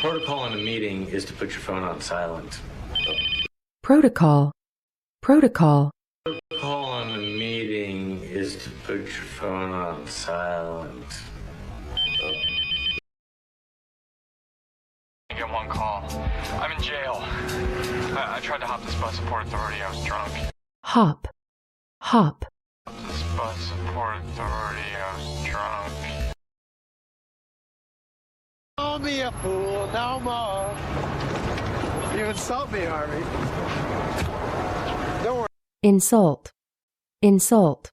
Protocol in a meeting is to put your phone on silent. Protocol. Protocol. Protocol in a meeting is to put your phone on silent. I get one call. I'm in jail. I tried to hop this bus at Port Authority. I was drunk. Hop. Hop. This bus at Port Authority. I was drunk. Don't be a fool no more. You insult me, Harvey. Don't worry. Insult. Insult.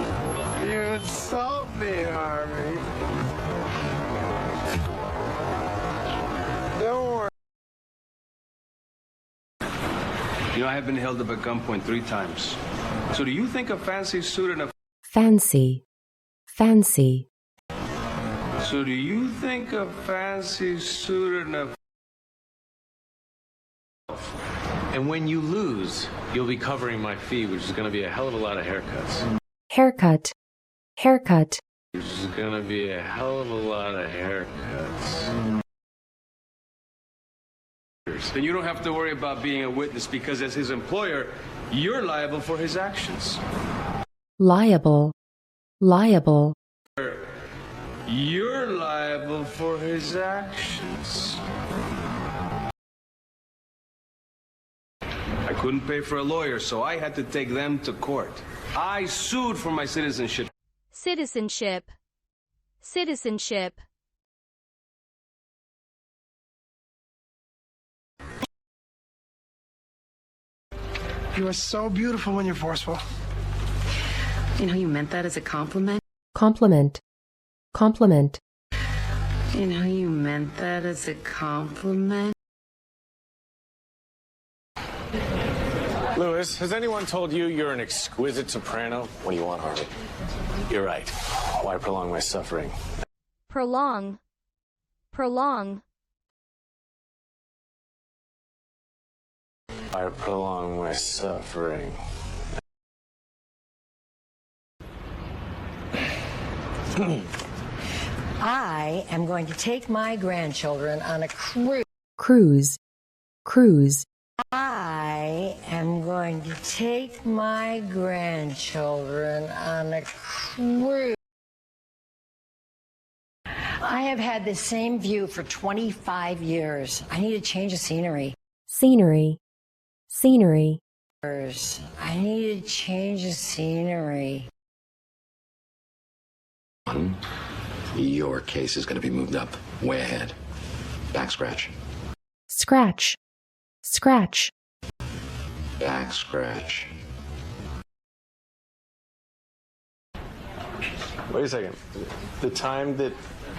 You insult me, Harvey. Don't worry. You know, I have been held up at gunpoint 3 times. So do you think a fancy suit and a... Fancy. Fancy. So do you think a fancy suit and a... And when you lose, you'll be covering my fee, which is going to be a hell of a lot of haircuts. Haircut. Haircut. Which is going to be a hell of a lot of haircuts. Then you don't have to worry about being a witness because as his employer, you're liable for his actions. Liable. Liable. You're liable for his actions. I couldn't pay for a lawyer, so I had to take them to court. I sued for my citizenship. Citizenship. Citizenship. You are so beautiful when you're forceful. You know, you meant that as a compliment. Compliment. Compliment. You know, you meant that as a compliment. Lewis, has anyone told you you're an exquisite soprano? What do you want, Harvey? You're right. Why prolong my suffering? Prolong. Prolong. Why prolong my suffering? I am going to take my grandchildren on a cruise. Cruise. Cruise. I am going to take my grandchildren on a cruise. I have had the same view for 25 years. I need a change of scenery. Scenery. Scenery. I need a change of scenery. Your case is going to be moved up, way ahead. Back scratch. Scratch. Scratch. Back scratch. Wait a second. The time that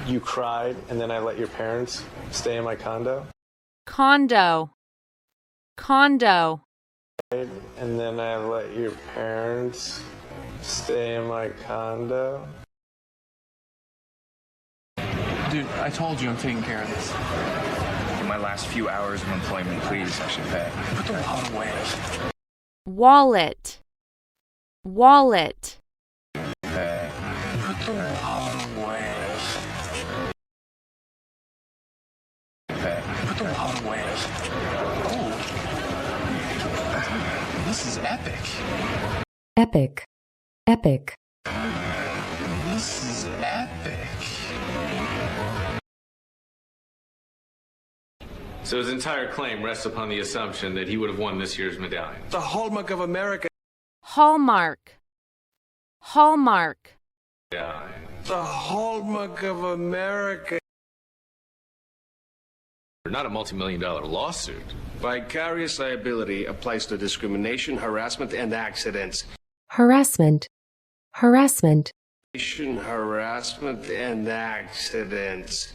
you cried and then I let your parents stay in my condo? Condo. Condo. And then I let your parents stay in my condo? Dude, I told you I'm taking care of this. In my last few hours of employment, please, I should pay. Put the wallet away. Wallet. Wallet. Pay. Put the wallet away. Pay. Put the wallet away. Oh. This is epic. Epic. Epic. This is epic. So his entire claim rests upon the assumption that he would have won this year's medallion. The hallmark of America. Hallmark. Hallmark. Yeah. The hallmark of America. Not a multi-million-dollar lawsuit. Vicarious liability applies to discrimination, harassment, and accidents. Harassment. Harassment. Harassment and accidents.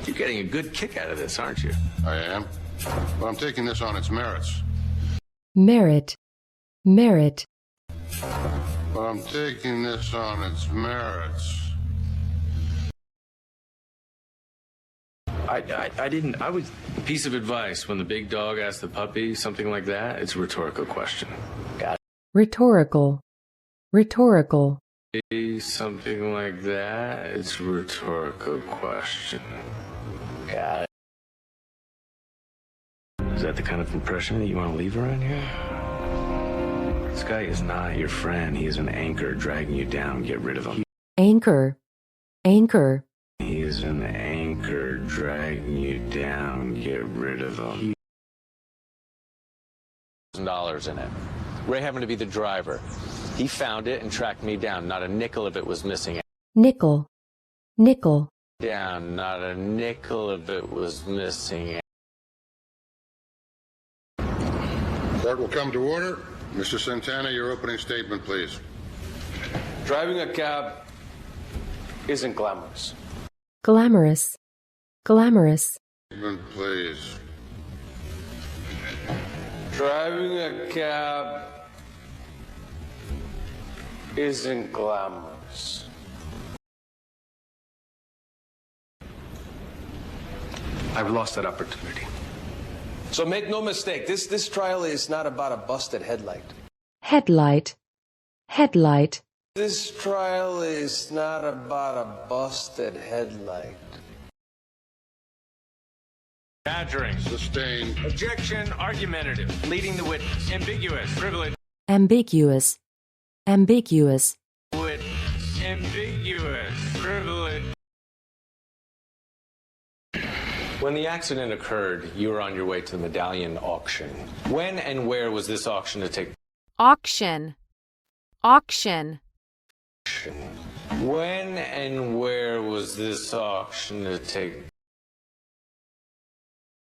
You're getting a good kick out of this, aren't you? I am. But I'm taking this on its merits. Merit. Merit. But I'm taking this on its merits. I was... Piece of advice, when the big dog asks the puppy something like that, it's a rhetorical question. Got it? Rhetorical. Rhetorical. something like that? It's a rhetorical question. Got it. Is that the kind of impression that you want to leave around here? This guy is not your friend. He is an anchor dragging you down. Get rid of him. Anchor, anchor, He is an anchor dragging you down. Get rid of him. $1,000 in it. Ray happened to be the driver. He found it and tracked me down. Not a nickel of it was missing. nickel, nickel, Down. Not a nickel of it was missing. Court will come to order. Mr. Santana, your opening statement, please. Driving a cab isn't glamorous. glamorous, glamorous, Statement, please. Driving a cab isn't glamorous. I've lost that opportunity. So make no mistake, this trial is not about a busted headlight. headlight, headlight, This trial is not about a busted headlight. Badgering. Sustained. Objection. Argumentative. Leading the witness. Ambiguous. Privilege. ambiguous, ambiguous, Witness. Ambiguous. Privilege. When the accident occurred, you were on your way to the medallion auction. When and where was this auction to take auction, auction, place? When and where was this auction to take place?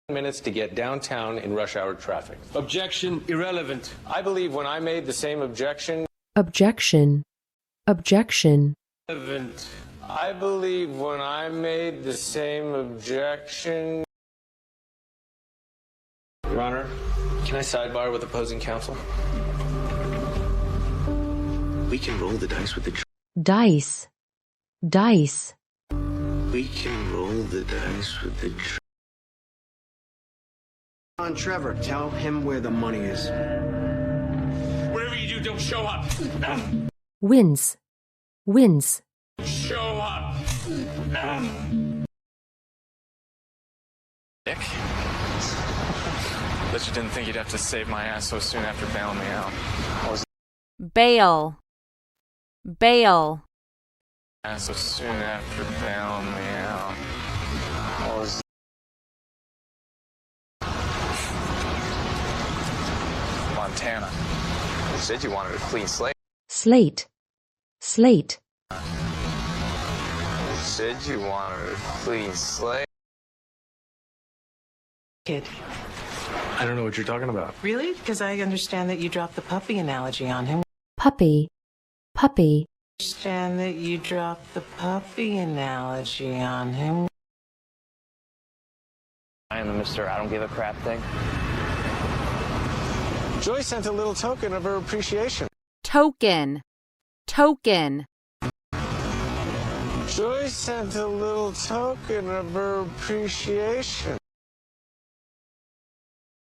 Minutes to get downtown in rush hour traffic. Objection irrelevant. I believe when I made the same objection, objection, objection, Irrelevant. I believe when I made the same objection. Your Honor, can I sidebar with opposing counsel? We can roll the dice with the dice, dice, We can roll the dice with the On Trevor, tell him where the money is. Whatever you do, don't show up. wins, wins, Show up. Nick? Bet you didn't think you'd have to save my ass so soon after bailing me out. bail, bail, So soon after bailing me out. Montana. You said you wanted a clean slate. slate, slate, You said you wanted a clean slate. Kid. I don't know what you're talking about. Really? Because I understand that you dropped the puppy analogy on him. puppy, puppy, Understand that you dropped the puppy analogy on him. I am the Mr. I don't give a crap thing. Joy sent a little token of her appreciation. token, token, Joy sent a little token of her appreciation.